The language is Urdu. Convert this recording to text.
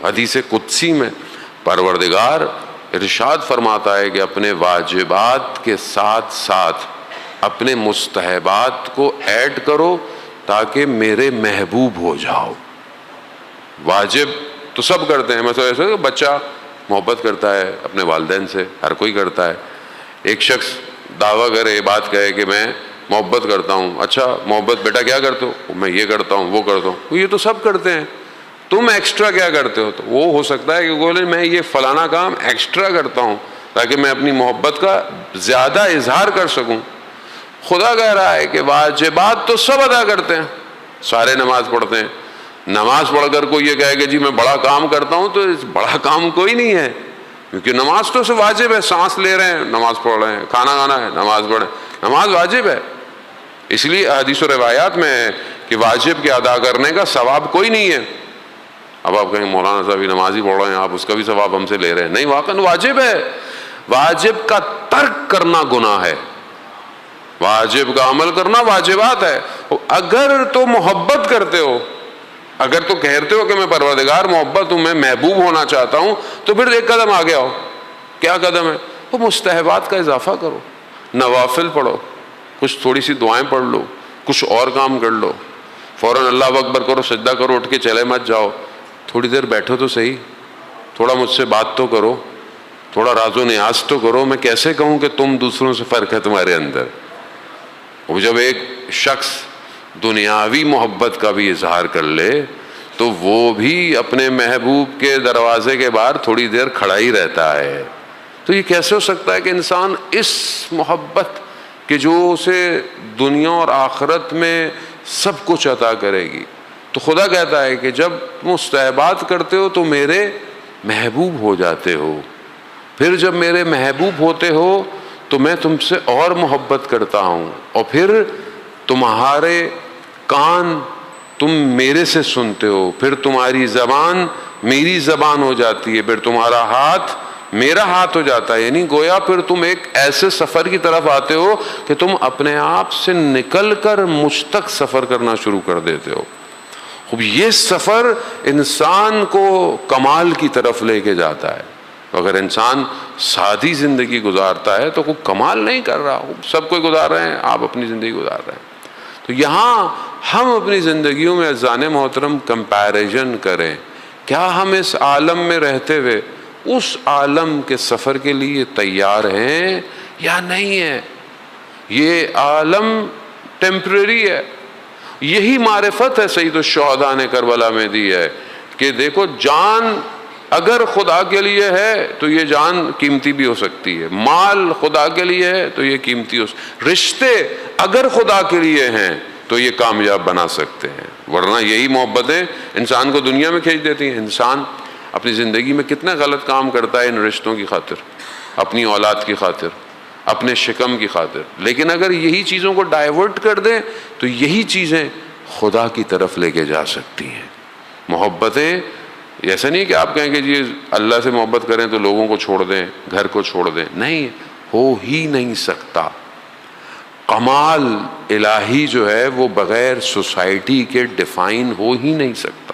حدیث قدسی میں پروردگار ارشاد فرماتا ہے کہ اپنے واجبات کے ساتھ ساتھ اپنے مستحبات کو ایڈ کرو تاکہ میرے محبوب ہو جاؤ۔ واجب تو سب کرتے ہیں، مثلا ایسا کہ بچہ محبت کرتا ہے اپنے والدین سے، ہر کوئی کرتا ہے۔ ایک شخص دعویٰ کرے، یہ بات کہے کہ میں محبت کرتا ہوں، اچھا محبت بیٹا کیا کرتے ہو؟ میں یہ کرتا ہوں، وہ کرتا ہوں۔ یہ تو سب کرتے ہیں، تم ایکسٹرا کیا کرتے ہو؟ تو وہ ہو سکتا ہے کہ بولے میں یہ فلانا کام ایکسٹرا کرتا ہوں تاکہ میں اپنی محبت کا زیادہ اظہار کر سکوں۔ خدا کہہ رہا ہے کہ واجبات تو سب ادا کرتے ہیں، سارے نماز پڑھتے ہیں۔ نماز پڑھ کر کوئی یہ کہے کہ جی میں بڑا کام کرتا ہوں، تو بڑا کام کوئی نہیں ہے، کیونکہ نماز تو واجب ہے۔ سانس لے رہے ہیں نماز پڑھ رہے ہیں، کھانا کھانا ہے نماز پڑھیں، نماز واجب ہے۔ اس لیے حدیث و روایات میں ہے کہ واجب کے ادا کرنے کا ثواب کوئی نہیں ہے۔ اب آپ کہیں مولانا صاحب نماز ہی پڑھ رہے ہیں، آپ اس کا بھی ثواب ہم سے لے رہے ہیں۔ نہیں، واقعاً واجب ہے۔ واجب کا ترک کرنا گناہ ہے، واجب کا عمل کرنا واجبات ہے۔ اگر تو محبت کرتے ہو، اگر تو کہتے ہو کہ میں پروردگار محبت ہوں، میں محبوب ہونا چاہتا ہوں، تو پھر ایک قدم آگے آؤ۔ کیا قدم ہے؟ وہ مستحبات کا اضافہ کرو، نوافل پڑھو، کچھ تھوڑی سی دعائیں پڑھ لو، کچھ اور کام کر لو۔ فوراً اللہ اکبر کرو، سجدہ کرو، اٹھ کے چلے مت جاؤ، تھوڑی دیر بیٹھو تو صحیح، تھوڑا مجھ سے بات تو کرو، تھوڑا راز و نیاز تو کرو۔ میں کیسے کہوں کہ تم دوسروں سے فرق ہے تمہارے اندر؟ وہ جب ایک شخص دنیاوی محبت کا بھی اظہار کر لے تو وہ بھی اپنے محبوب کے دروازے کے باہر تھوڑی دیر کھڑا ہی رہتا ہے۔ تو یہ کیسے ہو سکتا ہے کہ انسان اس محبت کہ جو اسے دنیا اور آخرت میں سب کچھ عطا کرے گی؟ تو خدا کہتا ہے کہ جب مستحبات کرتے ہو تو میرے محبوب ہو جاتے ہو، پھر جب میرے محبوب ہوتے ہو تو میں تم سے اور محبت کرتا ہوں، اور پھر تمہارے کان تم میرے سے سنتے ہو، پھر تمہاری زبان میری زبان ہو جاتی ہے، پھر تمہارا ہاتھ میرا ہاتھ ہو جاتا ہے۔ یعنی گویا پھر تم ایک ایسے سفر کی طرف آتے ہو کہ تم اپنے آپ سے نکل کر مجھ تک سفر کرنا شروع کر دیتے ہو۔ خوب یہ سفر انسان کو کمال کی طرف لے کے جاتا ہے۔ اگر انسان سادی زندگی گزارتا ہے تو کوئی کمال نہیں کر رہا، سب کوئی گزار رہے ہیں، آپ اپنی زندگی گزار رہے ہیں۔ تو یہاں ہم اپنی زندگیوں میں عزیزان محترم کمپیریزن کریں، کیا ہم اس عالم میں رہتے ہوئے اس عالم کے سفر کے لیے تیار ہیں یا نہیں ہیں؟ یہ عالم ٹیمپریری ہے۔ یہی معرفت ہے سید الشہداء نے کربلا میں دی ہے کہ دیکھو جان اگر خدا کے لیے ہے تو یہ جان قیمتی بھی ہو سکتی ہے، مال خدا کے لیے ہے تو یہ قیمتی ہو سکتی ہے، رشتے اگر خدا کے لیے ہیں تو یہ کامیاب بنا سکتے ہیں، ورنہ یہی محبتیں انسان کو دنیا میں کھینچ دیتی ہیں۔ انسان اپنی زندگی میں کتنا غلط کام کرتا ہے ان رشتوں کی خاطر، اپنی اولاد کی خاطر، اپنے شکم کی خاطر، لیکن اگر یہی چیزوں کو ڈائیورٹ کر دیں تو یہی چیزیں خدا کی طرف لے کے جا سکتی ہیں۔ محبتیں ایسا نہیں کہ آپ کہیں کہ جی اللہ سے محبت کریں تو لوگوں کو چھوڑ دیں، گھر کو چھوڑ دیں، نہیں، ہو ہی نہیں سکتا۔ کمال الہی جو ہے وہ بغیر سوسائٹی کے ڈیفائن ہو ہی نہیں سکتا۔